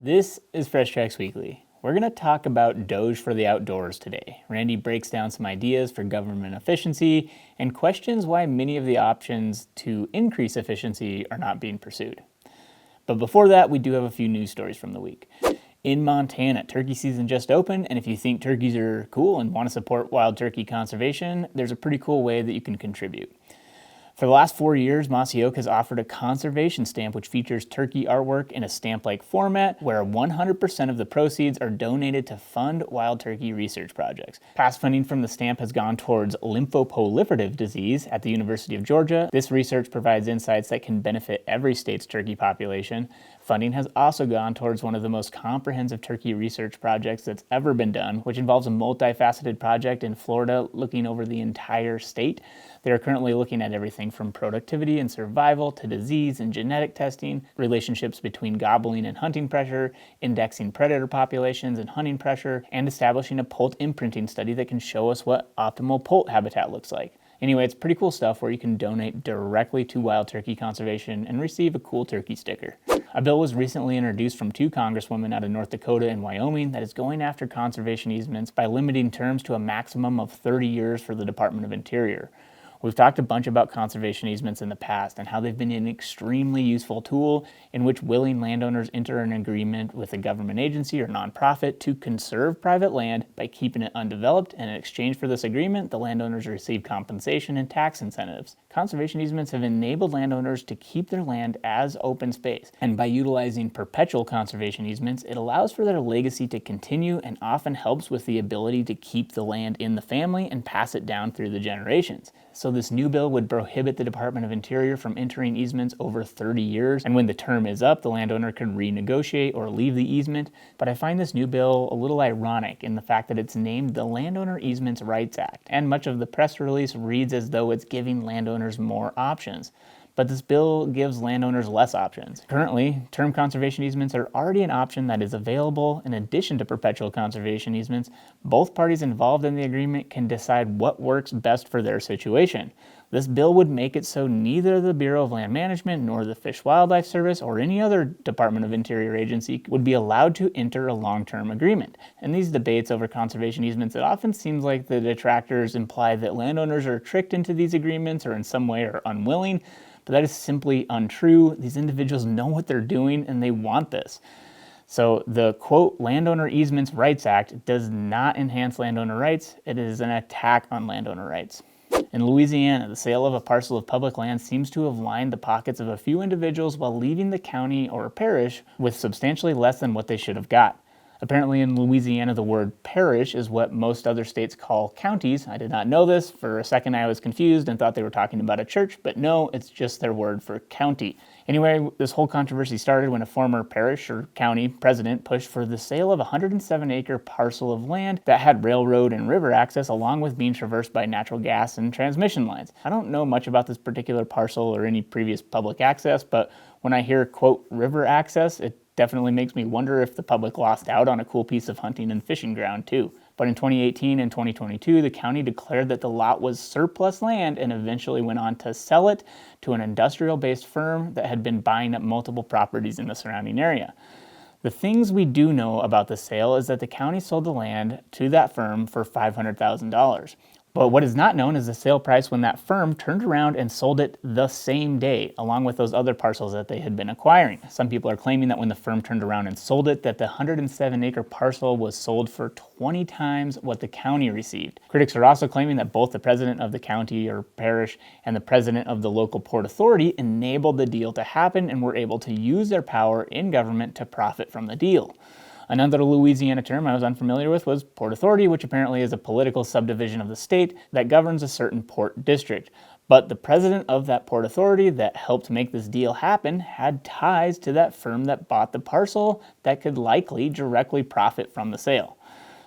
This is Fresh Tracks Weekly. We're going to talk about DOGE for the outdoors today. Randy breaks down some ideas for government efficiency and questions why many of the options to increase efficiency are not being pursued. But before that, we do have a few news stories from the week. In Montana, turkey season just opened, and if you think turkeys are cool and want to support wild turkey conservation, there's a pretty cool way that you can contribute. For the last 4 years, Mossy has offered a conservation stamp which features turkey artwork in a stamp-like format where 100% of the proceeds are donated to fund wild turkey research projects. Past funding from the stamp has gone towards lymphoproliferative disease at the University of Georgia. This research provides insights that can benefit every state's turkey population. Funding has also gone towards one of the most comprehensive turkey research projects that's ever been done, which involves a multifaceted project in Florida looking over the entire state. They are currently looking at everything from productivity and survival to disease and genetic testing, relationships between gobbling and hunting pressure, indexing predator populations and hunting pressure, and establishing a poult imprinting study that can show us what optimal poult habitat looks like. Anyway, it's pretty cool stuff where you can donate directly to wild turkey conservation and receive a cool turkey sticker. A bill was recently introduced from 2 Congresswomen out of North Dakota and Wyoming that is going after conservation easements by limiting terms to a maximum of 30 years for the Department of Interior. We've talked a bunch about conservation easements in the past and how they've been an extremely useful tool in which willing landowners enter an agreement with a government agency or nonprofit to conserve private land by keeping it undeveloped, and in exchange for this agreement, the landowners receive compensation and tax incentives. Conservation easements have enabled landowners to keep their land as open space, and by utilizing perpetual conservation easements, it allows for their legacy to continue and often helps with the ability to keep the land in the family and pass it down through the generations. So this new bill would prohibit the Department of Interior from entering easements over 30 years, and when the term is up, the landowner can renegotiate or leave the easement. But I find this new bill a little ironic in the fact that it's named the Landowner Easements Rights Act, and much of the press release reads as though it's giving landowners more options. But this bill gives landowners less options. Currently, term conservation easements are already an option that is available. In addition to perpetual conservation easements, both parties involved in the agreement can decide what works best for their situation. This bill would make it so neither the Bureau of Land Management nor the Fish Wildlife Service or any other Department of Interior agency would be allowed to enter a long-term agreement. In these debates over conservation easements, it often seems like the detractors imply that landowners are tricked into these agreements or in some way are unwilling. But that is simply untrue. These individuals know what they're doing and they want this. So the quote, Landowner Easements Rights Act does not enhance landowner rights. It is an attack on landowner rights. In Louisiana, the sale of a parcel of public land seems to have lined the pockets of a few individuals while leaving the county or parish with substantially less than what they should have got. Apparently in Louisiana, the word parish is what most other states call counties. I did not know this. For a second, I was confused and thought they were talking about a church, but no, it's just their word for county. Anyway, this whole controversy started when a former parish or county president pushed for the sale of a 107-acre parcel of land that had railroad and river access, along with being traversed by natural gas and transmission lines. I don't know much about this particular parcel or any previous public access, but when I hear, quote, river access, it definitely makes me wonder if the public lost out on a cool piece of hunting and fishing ground too. But in 2018 and 2022, the county declared that the lot was surplus land and eventually went on to sell it to an industrial-based firm that had been buying up multiple properties in the surrounding area. The things we do know about the sale is that the county sold the land to that firm for $500,000. But what is not known is the sale price when that firm turned around and sold it the same day, along with those other parcels that they had been acquiring. Some people are claiming that when the firm turned around and sold it, that the 107-acre parcel was sold for 20 times what the county received. Critics are also claiming that both the president of the county or parish and the president of the local port authority enabled the deal to happen and were able to use their power in government to profit from the deal. Another Louisiana term I was unfamiliar with was Port Authority, which apparently is a political subdivision of the state that governs a certain port district. But the president of that Port Authority that helped make this deal happen had ties to that firm that bought the parcel that could likely directly profit from the sale.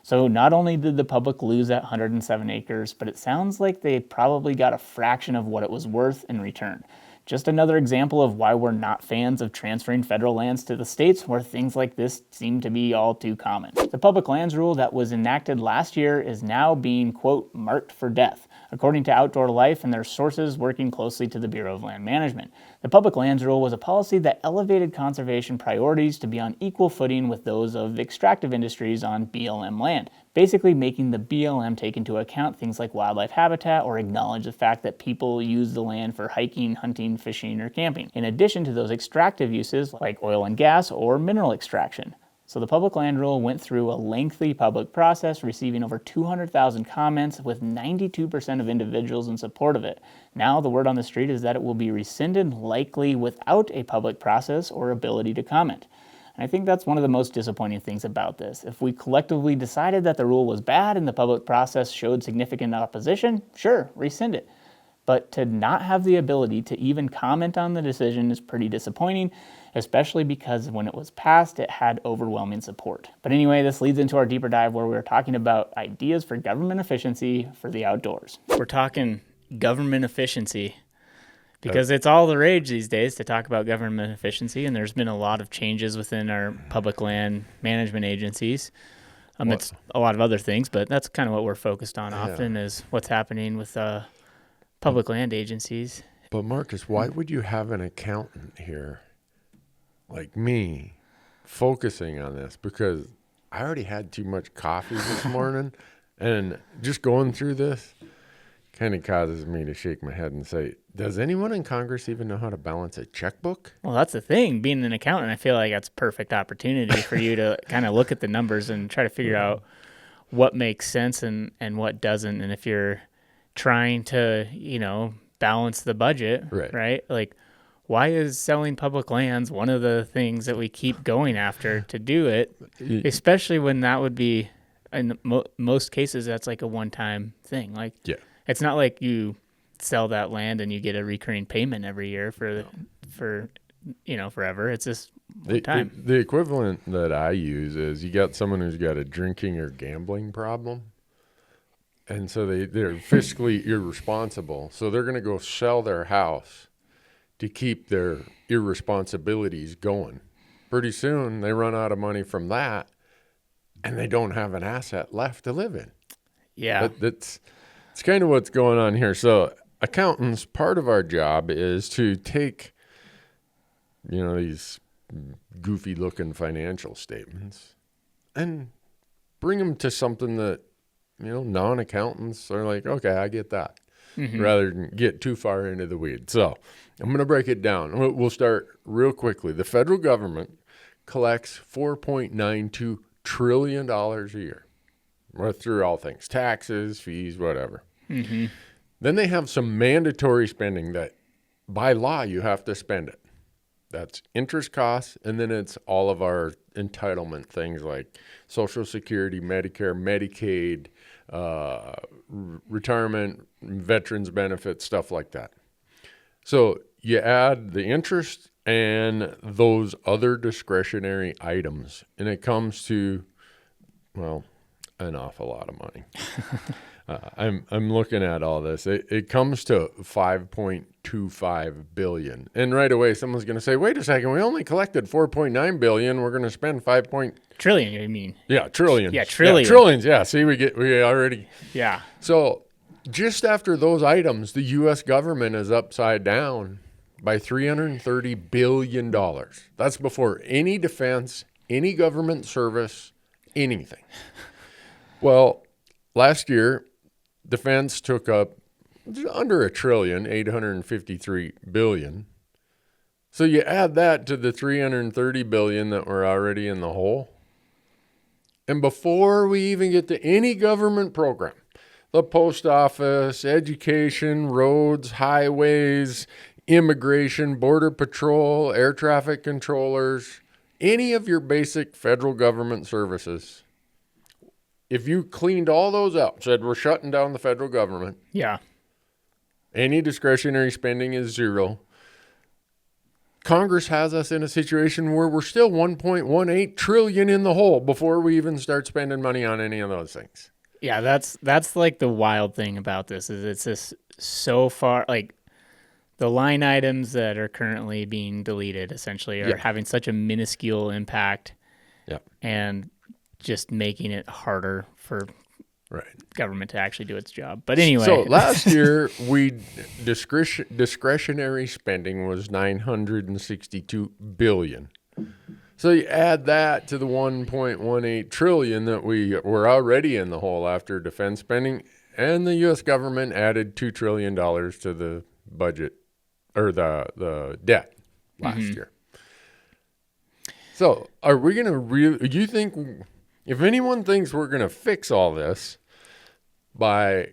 So not only did the public lose that 107 acres, but it sounds like they probably got a fraction of what it was worth in return. Just another example of why we're not fans of transferring federal lands to the states where things like this seem to be all too common. The public lands rule that was enacted last year is now being, quote, marked for death, according to Outdoor Life and their sources working closely to the Bureau of Land Management. The public lands rule was a policy that elevated conservation priorities to be on equal footing with those of extractive industries on BLM land, basically making the BLM take into account things like wildlife habitat or acknowledge the fact that people use the land for hiking, hunting, fishing, or camping, in addition to those extractive uses like oil and gas or mineral extraction. So the public land rule went through a lengthy public process, receiving over 200,000 comments, with 92% of individuals in support of it. Now the word on the street is that it will be rescinded, likely without a public process or ability to comment. And I think that's one of the most disappointing things about this. If we collectively decided that the rule was bad and the public process showed significant opposition, sure, rescind it. But to not have the ability to even comment on the decision is pretty disappointing, especially because when it was passed, it had overwhelming support. But anyway, this leads into our deeper dive where we're talking about ideas for government efficiency for the outdoors. We're talking government efficiency because it's all the rage these days to talk about government efficiency, and there's been a lot of changes within our public land management agencies. It's a lot of other things, but that's kind of what we're focused on often is what's happening with public land agencies. But Marcus, why would you have an accountant here like me focusing on this? Because I already had too much coffee this morning, and just going through this kind of causes me to shake my head and say, does anyone in Congress even know how to balance a checkbook? Well, that's the thing. Being an accountant, I feel like that's a perfect opportunity for you to kind of look at the numbers and try to figure out what makes sense and what doesn't. And if you're trying to, balance the budget, right? Like, why is selling public lands one of the things that we keep going after to do it, especially when that would be, in most cases, that's like a one-time thing. Like, it's not like you sell that land and you get a recurring payment every year for forever. It's just one time. The equivalent that I use is you got someone who's got a drinking or gambling problem. And so they're fiscally irresponsible. So they're going to go sell their house to keep their irresponsibilities going. Pretty soon they run out of money from that and they don't have an asset left to live in. Yeah. It's kind of what's going on here. So accountants, part of our job is to take, these goofy looking financial statements and bring them to something that, non-accountants are like, okay, I get that, rather than get too far into the weeds. So I'm going to break it down. We'll start real quickly. The federal government collects $4.92 trillion a year, through all things, taxes, fees, whatever. Then they have some mandatory spending that by law you have to spend it. That's interest costs, and then it's all of our entitlement things like Social Security, Medicare, Medicaid, retirement, veterans benefits, stuff like that. So you add the interest and those other discretionary items, and it comes to, an awful lot of money. I'm looking at all this. It comes to $5.25 billion. And right away, someone's going to say, wait a second, we only collected $4.9 billion. We're going to spend trillion, you mean? Yeah, trillions. Yeah, trillion. Yeah, trillions, yeah. See, we already. Yeah. So just after those items, the U.S. government is upside down by $330 billion. That's before any defense, any government service, anything. Well, last year, defense took up under $1 trillion, $853 billion. So you add that to the $330 billion that we're already in the hole. And before we even get to any government program, the post office, education, roads, highways, immigration, border patrol, air traffic controllers, any of your basic federal government services, if you cleaned all those out, said we're shutting down the federal government, any discretionary spending is zero, Congress has us in a situation where we're still $1.18 trillion in the hole before we even start spending money on any of those things. Yeah, that's like the wild thing about this is it's just so far, like the line items that are currently being deleted essentially are having such a minuscule impact and just making it harder for Right. government to actually do its job. But anyway. So last year, discretionary spending was $962 billion. So you add that to the $1.18 trillion that we were already in the hole after defense spending, and the U.S. government added $2 trillion to the budget, or the debt last year. So are we going to really, do you think, if anyone thinks we're going to fix all this by,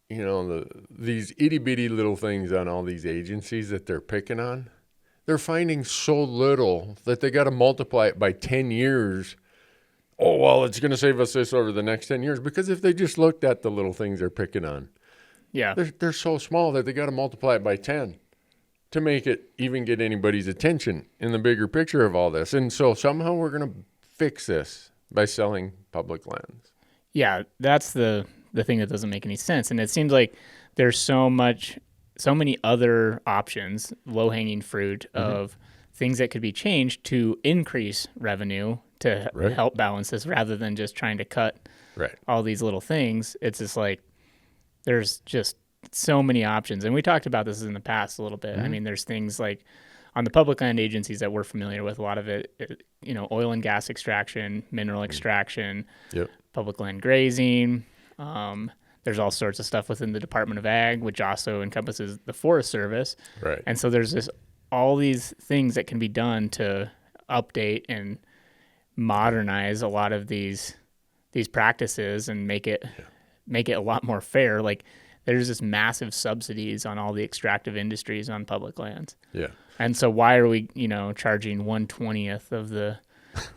these itty bitty little things on all these agencies that they're picking on, they're finding so little that they got to multiply it by 10 years. Oh, well, it's going to save us this over the next 10 years. Because if they just looked at the little things they're picking on, they're so small that they got to multiply it by 10 to make it even get anybody's attention in the bigger picture of all this. And so somehow we're going to fix this by selling public lands. Yeah, that's the thing that doesn't make any sense. And it seems like there's so many other options, low-hanging fruit of things that could be changed to increase revenue to help balance this, rather than just trying to cut all these little things. It's just like there's just so many options. And we talked about this in the past a little bit. I mean, there's things like on the public land agencies that we're familiar with, a lot of it, oil and gas extraction, mineral extraction, public land grazing. There's all sorts of stuff within the Department of Ag, which also encompasses the Forest Service. Right. And so there's all these things that can be done to update and modernize a lot of these practices and make it a lot more fair. Like there's this massive subsidies on all the extractive industries on public lands. Yeah. And so why are we, charging 1/20th of the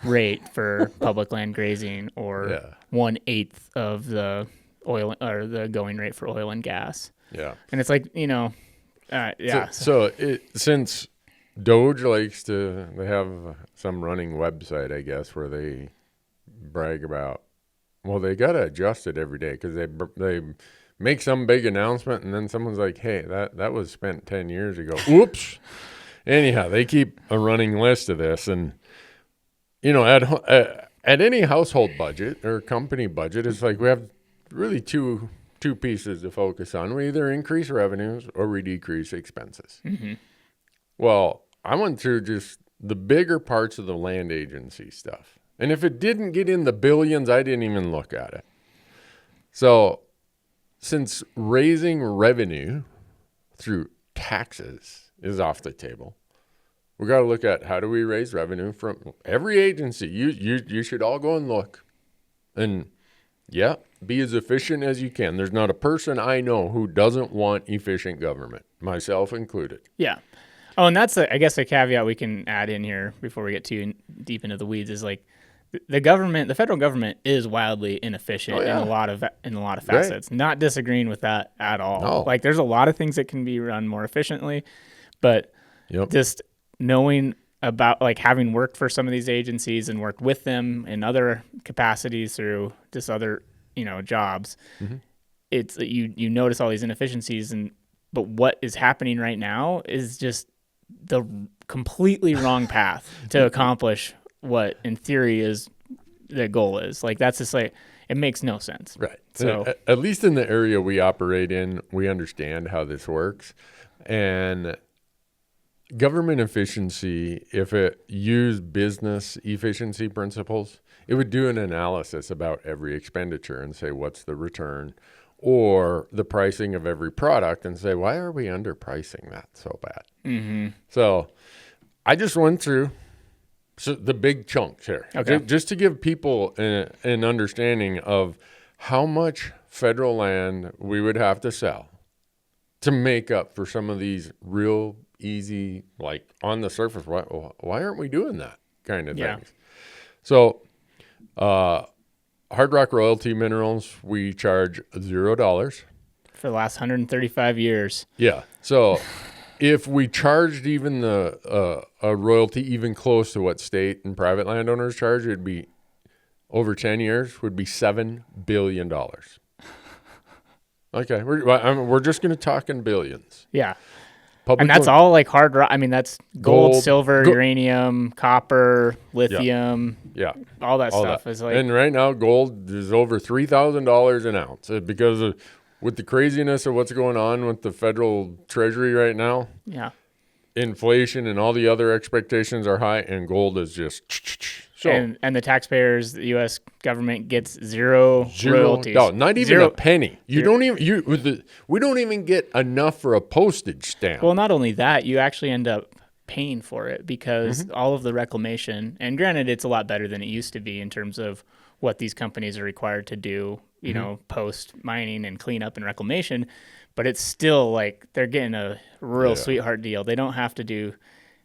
rate for public land grazing, or 1/8 of the oil, or the going rate for oil and gas? Yeah. And it's like, So since DOGE likes to, they have some running website, I guess, where they brag about, well, they got to adjust it every day because they make some big announcement and then someone's like, hey, that was spent 10 years ago. Whoops. Anyhow, they keep a running list of this. And, at any household budget or company budget, it's like we have really two pieces to focus on. We either increase revenues or we decrease expenses. Mm-hmm. Well, I went through just the bigger parts of the land agency stuff. And if it didn't get in the billions, I didn't even look at it. So since raising revenue through taxes is off the table, we got to look at how do we raise revenue from every agency. You should all go and look and be as efficient as you can. There's not a person I know who doesn't want efficient government, myself included. Yeah. Oh, and that's I guess a caveat we can add in here before we get too deep into the weeds is like the federal government is wildly inefficient in a lot of facets. Right. Not disagreeing with that at all. No. Like there's a lot of things that can be run more efficiently, but just knowing about, like, having worked for some of these agencies and worked with them in other capacities through just other jobs, it's you notice all these inefficiencies, but what is happening right now is just the completely wrong path to accomplish what in theory is the goal is. Like that's just like, it makes no sense. Right. So at least in the area we operate in, we understand how this works. And government efficiency, if it used business efficiency principles, it would do an analysis about every expenditure and say, what's the return, or the pricing of every product and say, why are we underpricing that so bad? Mm-hmm. So I just went through the big chunks here, just to give people an understanding of how much federal land we would have to sell to make up for some of these real easy, like on the surface, why aren't we doing that kind of things? So hard rock royalty minerals, we charge $0 for the last 135 years. Yeah. So if we charged even a royalty even close to what state and private landowners charge, it'd be over 10 years would be $7 billion. Okay. We're just going to talk in billions. Yeah. And that's all like hard rock. I mean, that's gold, silver, go- uranium, copper, lithium, Yeah. all that stuff. That. Is like, And right now, gold is over $3,000 an ounce because with the craziness of what's going on with the federal treasury right now. yeah. Inflation and all the other expectations are high, and gold is just so. And the taxpayers, the U.S. government gets zero royalties. No, not even Zero. a penny. We don't even get enough for a postage stamp. Well, not only that, you actually end up paying for it because all of the reclamation, and granted, it's a lot better than it used to be in terms of what these companies are required to do, you know, post mining and cleanup and reclamation. But it's still like they're getting a real sweetheart deal. They don't have to do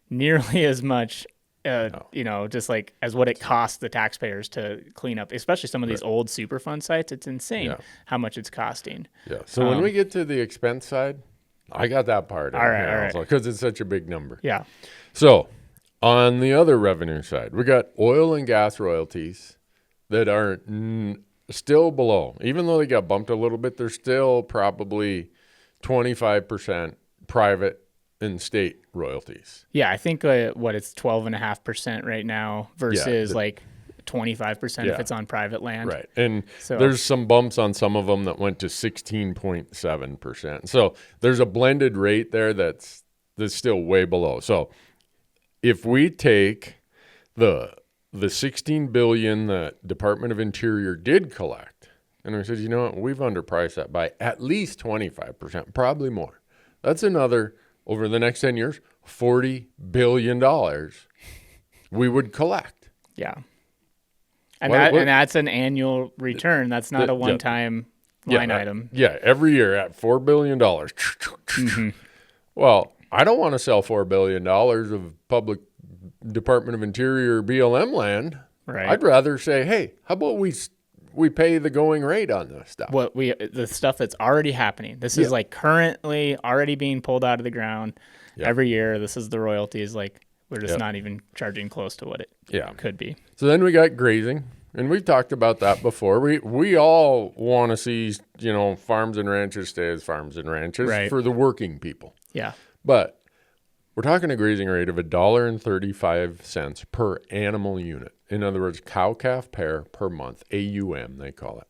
nearly as much, you know, just like as what it costs the taxpayers to clean up, especially some of these old Superfund sites. It's insane how much it's costing. Yeah. So when we get to the expense side, I got that part. All right. Because it's such a big number. Yeah. So on the other revenue side, we got oil and gas royalties that are still below. Even though they got bumped a little bit, they're still probably 25% private and state royalties. Yeah, I think it's 12.5% right now versus like 25% if it's on private land. Right. And So- there's some bumps on some of them that went to 16.7%. So there's a blended rate there that's still way below. So if we take the 16 billion that Department of Interior did collect, and we said, you know what, we've underpriced that by at least 25%, probably more. That's another, over the next 10 years, $40 billion we would collect. Yeah. And What- and that's an annual return. That's not a one-time line item. Yeah, every year at $4 billion. Well, I don't want to sell $4 billion of public Department of Interior BLM land. Right. I'd rather say, hey, how about we pay the going rate on this stuff? The stuff that's already happening. This is like currently already being pulled out of the ground every year. This is the royalties. Like we're just not even charging close to what it could be. So then we got grazing, and we've talked about that before. We all want to see, you know, farms and ranches stay as farms and ranches for the working people. Yeah. But we're talking a grazing rate of $1.35 per animal unit. In other words, cow calf pair per month, AUM they call it.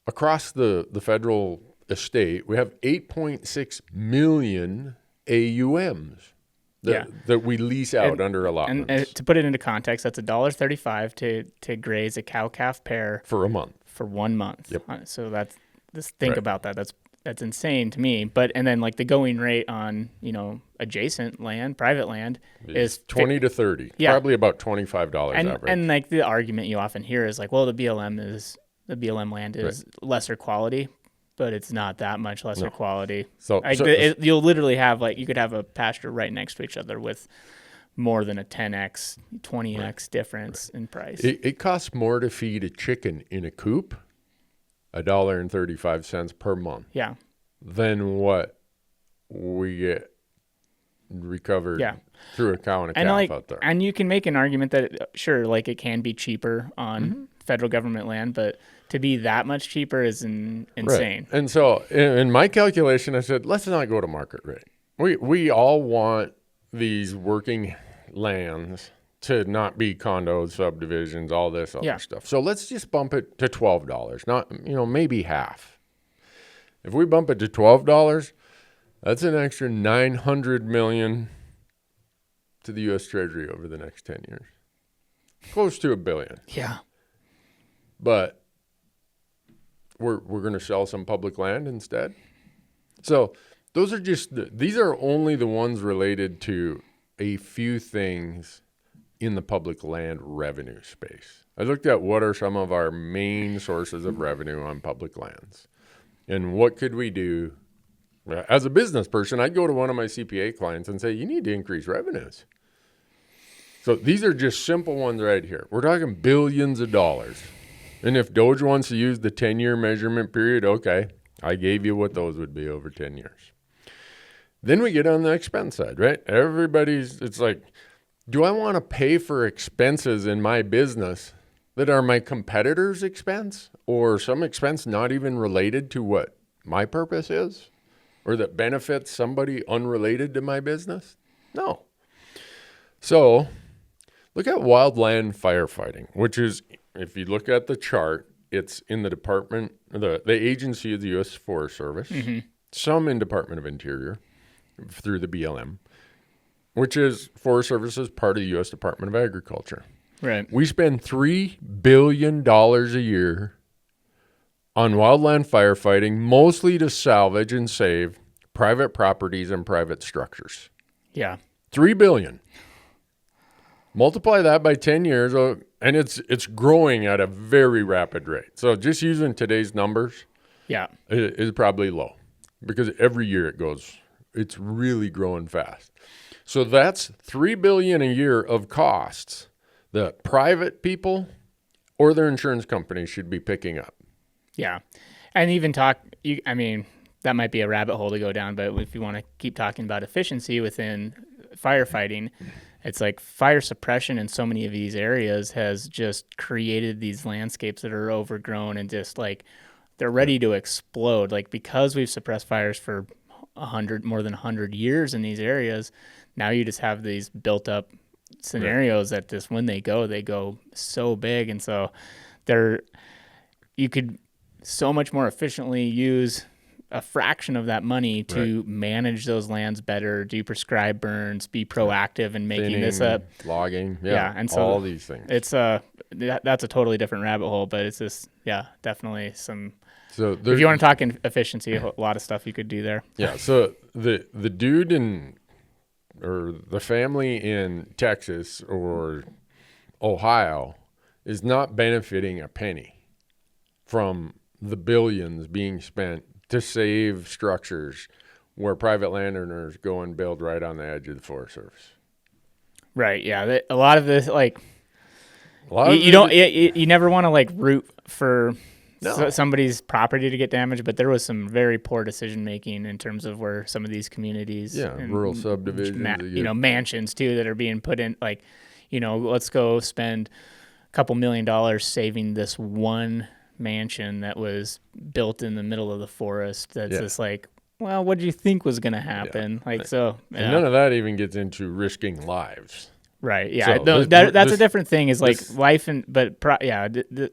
Across the federal estate, we have 8.6 million AUMs that we lease out under allotments. And to put it into context, that's $1.35 to graze a cow calf pair for a month. For 1 month. Yep. So think about that. That's insane to me. But and then like the going rate on, you know, adjacent land, private land is 20 to 30. Yeah. Probably about $25 average. And like the argument you often hear is like, well, the BLM land is lesser quality, but it's not that much lesser quality. So you'll literally have you could have a pasture right next to each other with more than a 10x, 20x difference in price. It costs more to feed a chicken in a coop, $1.35 per month. Yeah. Than what we get recovered through a cow and a calf out there. And you can make an argument that sure, like it can be cheaper on federal government land, but to be that much cheaper is insane. Right. And so in my calculation, I said, let's not go to market rate. We all want these working lands to not be condos, subdivisions, all this other stuff. So let's just bump it to $12, not, you know, maybe half. If we bump it to $12, that's an extra $900 million to the U.S. Treasury over the next 10 years. Close to $1 billion. Yeah. But we're going to sell some public land instead. So these are only the ones related to a few things in the public land revenue space. I looked at what are some of our main sources of revenue on public lands and what could we do. As a business person, I'd go to one of my CPA clients and say, you need to increase revenues. So these are just simple ones right here. We're talking billions of dollars. And if DOGE wants to use the 10-year measurement period, okay, I gave you what those would be over 10 years. Then we get on the expense side, right? It's like, do I want to pay for expenses in my business that are my competitors' expense or some expense not even related to what my purpose is? or that benefits somebody unrelated to my business? No. So look at wildland firefighting, which is, if you look at the chart, it's in the department, the agency of the U.S. Forest Service, some in Department of Interior through the BLM, which is Forest Service is part of the U.S. Department of Agriculture. Right. We spend $3 billion a year on wildland firefighting, mostly to salvage and save private properties and private structures. Yeah. $3 billion. Multiply that by 10 years, and it's growing at a very rapid rate. So just using today's numbers, Yeah. is probably low, because every year it's really growing fast. So that's $3 billion a year of costs that private people or their insurance companies should be picking up. Yeah. And even that might be a rabbit hole to go down, but if you want to keep talking about efficiency within firefighting, it's like fire suppression in so many of these areas has just created these landscapes that are overgrown and just like they're ready to explode. Like, because we've suppressed fires for more than 100 years in these areas, now you just have these built up scenarios that just when they go so big. And so you could so much more efficiently use a fraction of that money to manage those lands better, do prescribed burns, be proactive in making this up. Logging, And so all these things. It's that's a totally different rabbit hole, but it's just, definitely some. So if you want to talk in efficiency, a lot of stuff you could do there. Yeah. So the dude or the family in Texas or Ohio is not benefiting a penny from the billions being spent to save structures where private landowners go and build right on the edge of the Forest Service. Right. Yeah. A lot of this, like, you never want to like root for somebody's property to get damaged, but there was some very poor decision making in terms of where some of these communities, rural subdivisions, mansions too, that are being put in. Like, let's go spend a couple $1 million saving this one mansion that was built in the middle of the forest. That's just like, well, what do you think was going to happen? Like, so and none of that even gets into risking lives. Right. Yeah. So that's a different thing. Is like life this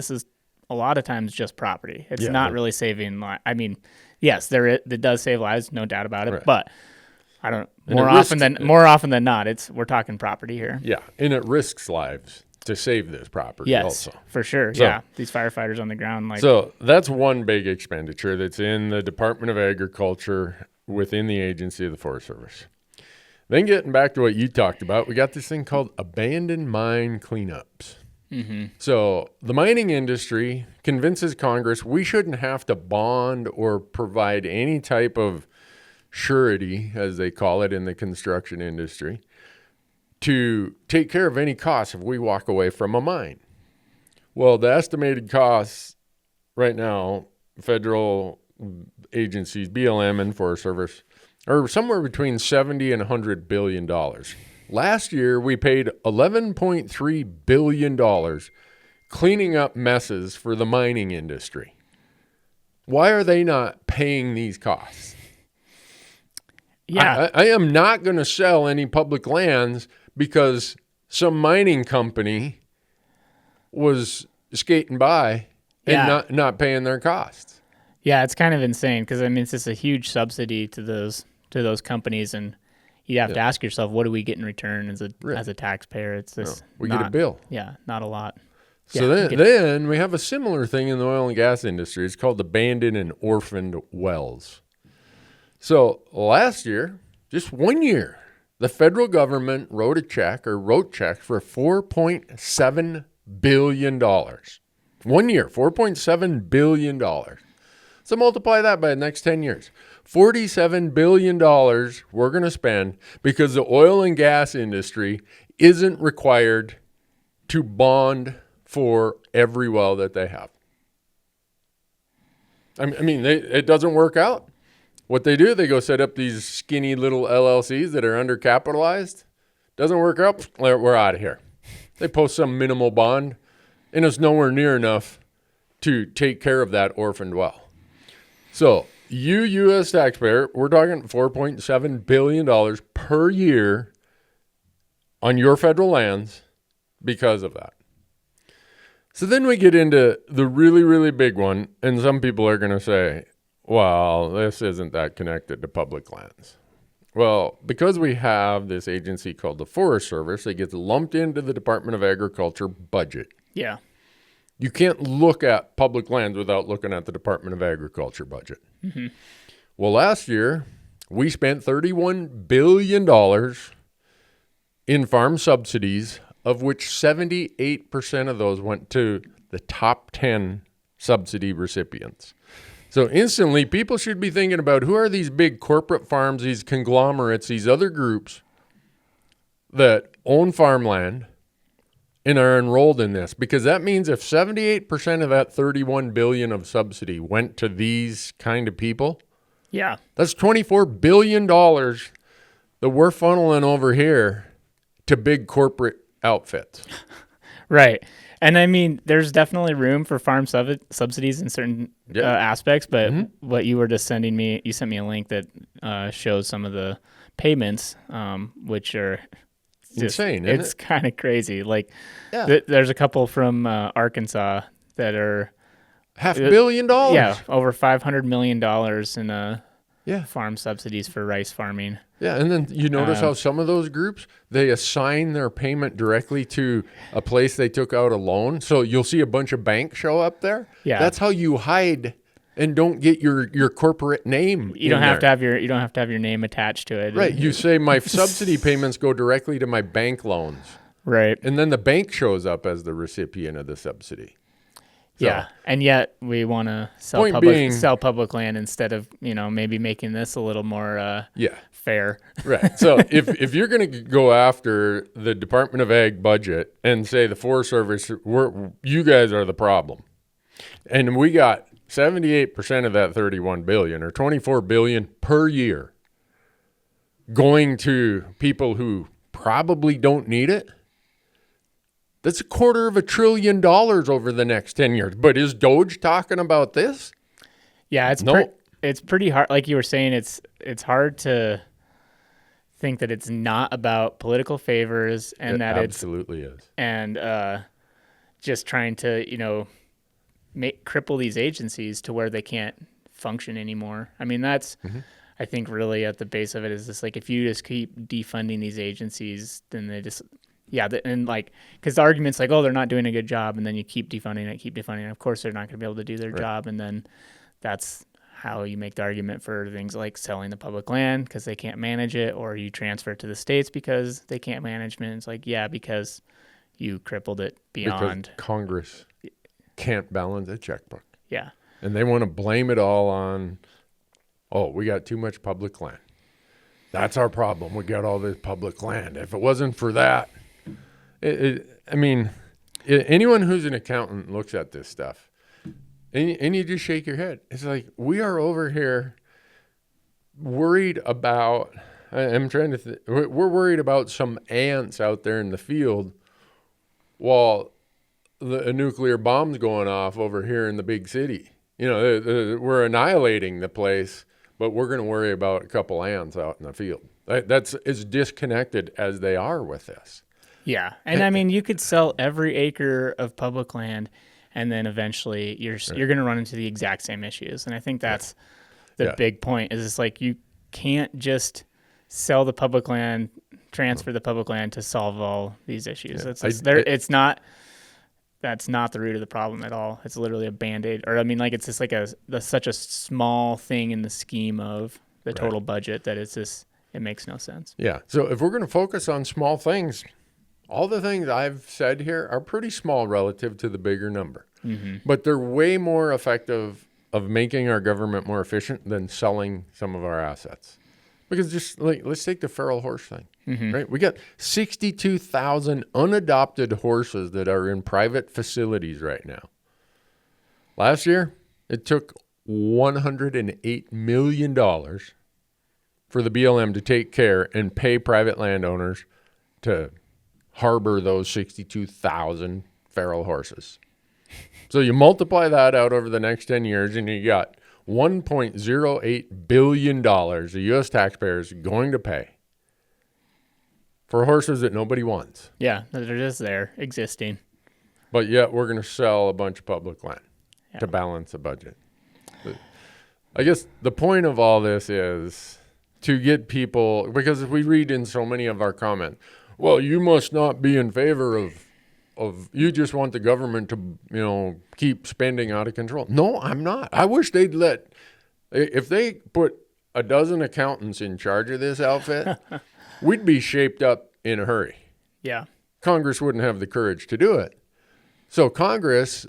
is a lot of times just property. It's not really saving lives. I mean, yes, it does save lives, no doubt about it. But I don't. More often than not, we're talking property here. Yeah, and it risks lives to save this property. Yes, also for sure. So, these firefighters on the ground. So that's one big expenditure that's in the Department of Agriculture within the agency of the Forest Service. Then getting back to what you talked about, we got this thing called abandoned mine cleanups. Mm-hmm. So the mining industry convinces Congress we shouldn't have to bond or provide any type of surety, as they call it in the construction industry, to take care of any costs if we walk away from a mine. Well, the estimated costs right now, federal agencies, BLM and Forest Service, are somewhere between $70 and $100 billion. Last year, we paid $11.3 billion cleaning up messes for the mining industry. Why are they not paying these costs? Yeah. I am not going to sell any public lands because some mining company was skating by and not paying their costs. Yeah, it's kind of insane because, I mean, it's just a huge subsidy to those companies, and you have to ask yourself, what do we get in return as a taxpayer? It's just we get a bill. Yeah, not a lot. So then we have a similar thing in the oil and gas industry. It's called abandoned and orphaned wells. So last year, just 1 year, the federal government wrote checks for $4.7 billion. 1 year, $4.7 billion. So multiply that by the next 10 years. $47 billion we're going to spend because the oil and gas industry isn't required to bond for every well that they have. I mean, it doesn't work out. What they do, they go set up these skinny little LLCs that are undercapitalized. Doesn't work out, we're out of here. They post some minimal bond, and it's nowhere near enough to take care of that orphaned well. So you U.S. taxpayer, we're talking $4.7 billion per year on your federal lands because of that. So then we get into the really, really big one, and some people are going to say, well, this isn't that connected to public lands. Well, because we have this agency called the Forest Service, it gets lumped into the Department of Agriculture budget. Yeah. You can't look at public lands without looking at the Department of Agriculture budget. Mm-hmm. Well, last year, we spent $31 billion in farm subsidies, of which 78% of those went to the top 10 subsidy recipients. So instantly, people should be thinking about who are these big corporate farms, these conglomerates, these other groups that own farmland and are enrolled in this. Because that means if 78% of that $31 billion of subsidy went to these kind of people, Yeah. that's $24 billion that we're funneling over here to big corporate outfits. Right. And I mean, there's definitely room for farm subsidies in certain aspects, but what you were just sending me, you sent me a link that shows some of the payments, which are just, insane. Isn't it's kind of crazy. Like, Yeah. there's a couple from Arkansas that are $500 million. yeah, over $500 million in Yeah. farm subsidies for rice farming. Yeah, and then you notice how some of those groups, they assign their payment directly to a place they took out a loan. So you'll see a bunch of banks show up there. Yeah. That's how you hide and don't get your corporate name. You don't have to have your name attached to it. Right. You say my subsidy payments go directly to my bank loans. Right. And then the bank shows up as the recipient of the subsidy. So, Yeah, and yet we want to sell public land instead of maybe making this a little more yeah. fair. Right. So if you're going to go after the Department of Ag budget and say the Forest Service, you guys are the problem, and we got 78% of that 31 billion or 24 billion per year going to people who probably don't need it. That's $250 billion over the next 10 years. But is DOGE talking about this? Yeah, it's pretty hard. Like you were saying, it's hard to think that it's not about political favors and that absolutely is. And just trying to cripple these agencies to where they can't function anymore. I mean, that's I think really at the base of it is just like if you just keep defunding these agencies, then they just and like, because the argument's like, oh, they're not doing a good job, and then you keep defunding it. Of course, they're not going to be able to do their job, and then that's how you make the argument for things like selling the public land because they can't manage it, or you transfer it to the states because they can't manage it. It's like, yeah, because you crippled it beyond. Because Congress can't balance a checkbook. Yeah. And they want to blame it all on, oh, we got too much public land. That's our problem. We got all this public land. If it wasn't for that, anyone who's an accountant looks at this stuff and you just shake your head. It's like, we are over here worried about, we're worried about some ants out there in the field while a nuclear bomb's going off over here in the big city. We're annihilating the place, but we're going to worry about a couple ants out in the field. That's as disconnected as they are with this. Yeah, and I mean, you could sell every acre of public land, and then eventually you're going to run into the exact same issues. And I think that's the big point. Is it's like you can't just sell the public land, transfer the public land to solve all these issues. It's not. That's not the root of the problem at all. It's literally a Band-Aid, or I mean, like it's just like such a small thing in the scheme of the total budget that it's just it makes no sense. Yeah. So if we're going to focus on small things. All the things I've said here are pretty small relative to the bigger number, but they're way more effective of making our government more efficient than selling some of our assets. Because just like, let's take the feral horse thing, right? We got 62,000 unadopted horses that are in private facilities right now. Last year, it took $108 million for the BLM to take care and pay private landowners to harbor those 62,000 feral horses. So you multiply that out over the next 10 years and you got $1.08 billion the U.S. taxpayers are going to pay for horses that nobody wants. Yeah, they're just there, existing. But yet we're going to sell a bunch of public land to balance the budget. I guess the point of all this is to get people, because if we read in so many of our comments, well, you must not be in favor of you just want the government to, keep spending out of control. No, I'm not. I wish they'd if they put a dozen accountants in charge of this outfit, we'd be shaped up in a hurry. Yeah. Congress wouldn't have the courage to do it. So Congress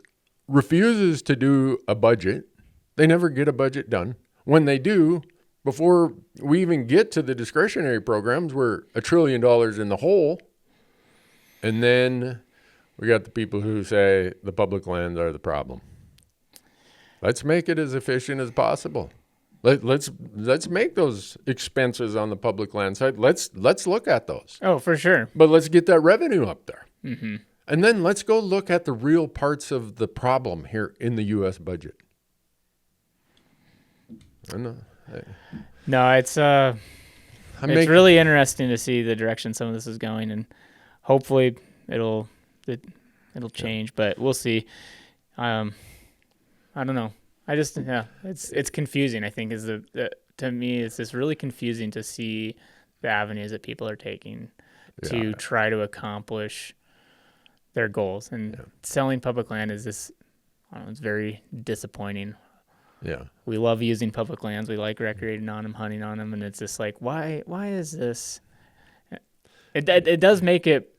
refuses to do a budget. They never get a budget done. When they do, before we even get to the discretionary programs, we're $1 trillion in the hole. And then we got the people who say the public lands are the problem. Let's make it as efficient as possible. Let's make those expenses on the public land side. Let's look at those. Oh, for sure. But let's get that revenue up there. Mm-hmm. And then let's go look at the real parts of the problem here in the U.S. budget. I know. No, it's really interesting to see the direction some of this is going, and hopefully it'll change. But we'll see. I don't know. It's confusing. I think to me it's just really confusing to see the avenues that people are taking to try to accomplish their goals, and selling public land is this. I don't know, it's very disappointing. Yeah, we love using public lands. We like recreating on them, hunting on them, and it's just like, why is this? It does make it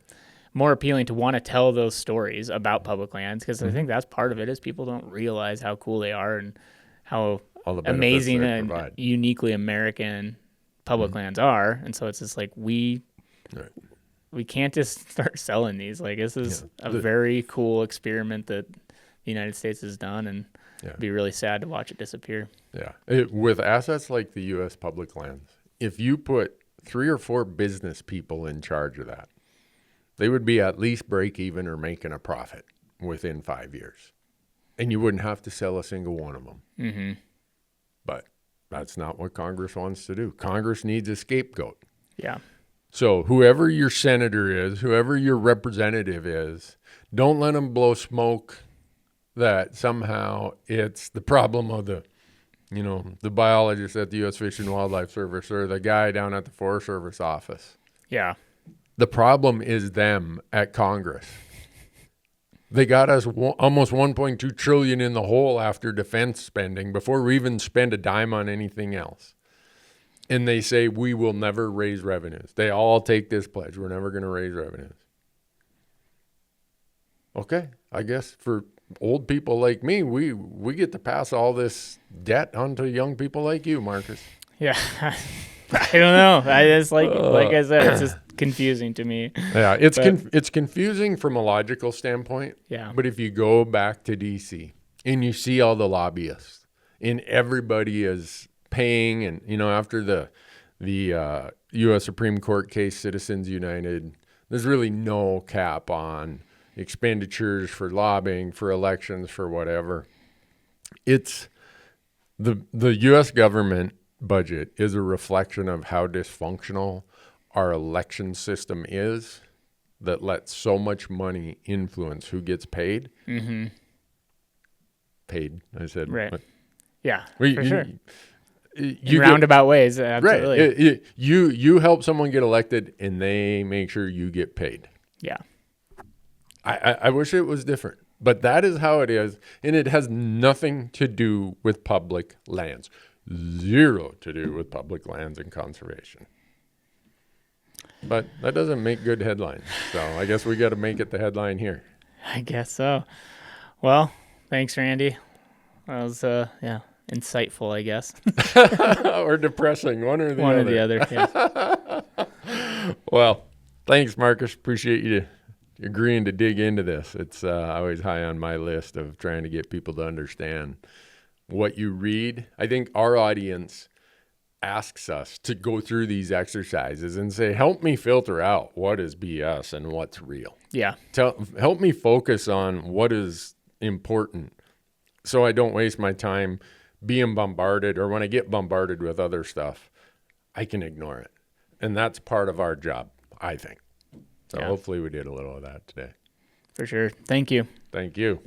more appealing to want to tell those stories about public lands, because I think that's part of it is people don't realize how cool they are and how amazing and uniquely American public lands are, and so it's just like we can't just start selling these. Like, this is a very cool experiment that the United States has done, and it'd be really sad to watch it disappear. Yeah. With assets like the U.S. public lands, if you put 3 or 4 business people in charge of that, they would be at least break even or making a profit within 5 years. And you wouldn't have to sell a single one of them. Mm-hmm. But that's not what Congress wants to do. Congress needs a scapegoat. Yeah. So whoever your senator is, whoever your representative is, don't let them blow smoke that somehow it's the problem of the biologist at the U.S. Fish and Wildlife Service or the guy down at the Forest Service office. Yeah. The problem is them at Congress. They got us almost $1.2 trillion in the hole after defense spending before we even spend a dime on anything else. And they say we will never raise revenues. They all take this pledge. We're never going to raise revenues. Okay, I guess for old people like me, we get to pass all this debt onto young people like you, Marcus. Yeah. I don't know. It's like I said, it's just confusing to me. Yeah, it's confusing from a logical standpoint. Yeah. But if you go back to D.C. and you see all the lobbyists and everybody is paying, and after the U.S. Supreme Court case, Citizens United, there's really no cap on expenditures for lobbying, for elections, for whatever. It's the U.S. government budget is a reflection of how dysfunctional our election system is, that lets so much money influence who gets paid. Mm-hmm. Paid, I said. Right. Yeah, for sure. In roundabout ways, absolutely. Right. You help someone get elected, and they make sure you get paid. Yeah. I wish it was different, but that is how it is, and it has nothing to do with public lands. Zero to do with public lands and conservation. But that doesn't make good headlines, so I guess we got to make it the headline here. I guess so. Well, thanks, Randy. That was insightful, I guess. Or depressing, one or the one other. One or the other, yeah. Well, thanks, Marcus. Appreciate you agreeing to dig into this. It's always high on my list of trying to get people to understand what you read. I think our audience asks us to go through these exercises and say, help me filter out what is BS and what's real. Yeah. Help me focus on what is important so I don't waste my time being bombarded, or when I get bombarded with other stuff, I can ignore it. And that's part of our job, I think. So hopefully we did a little of that today. For sure. Thank you. Thank you.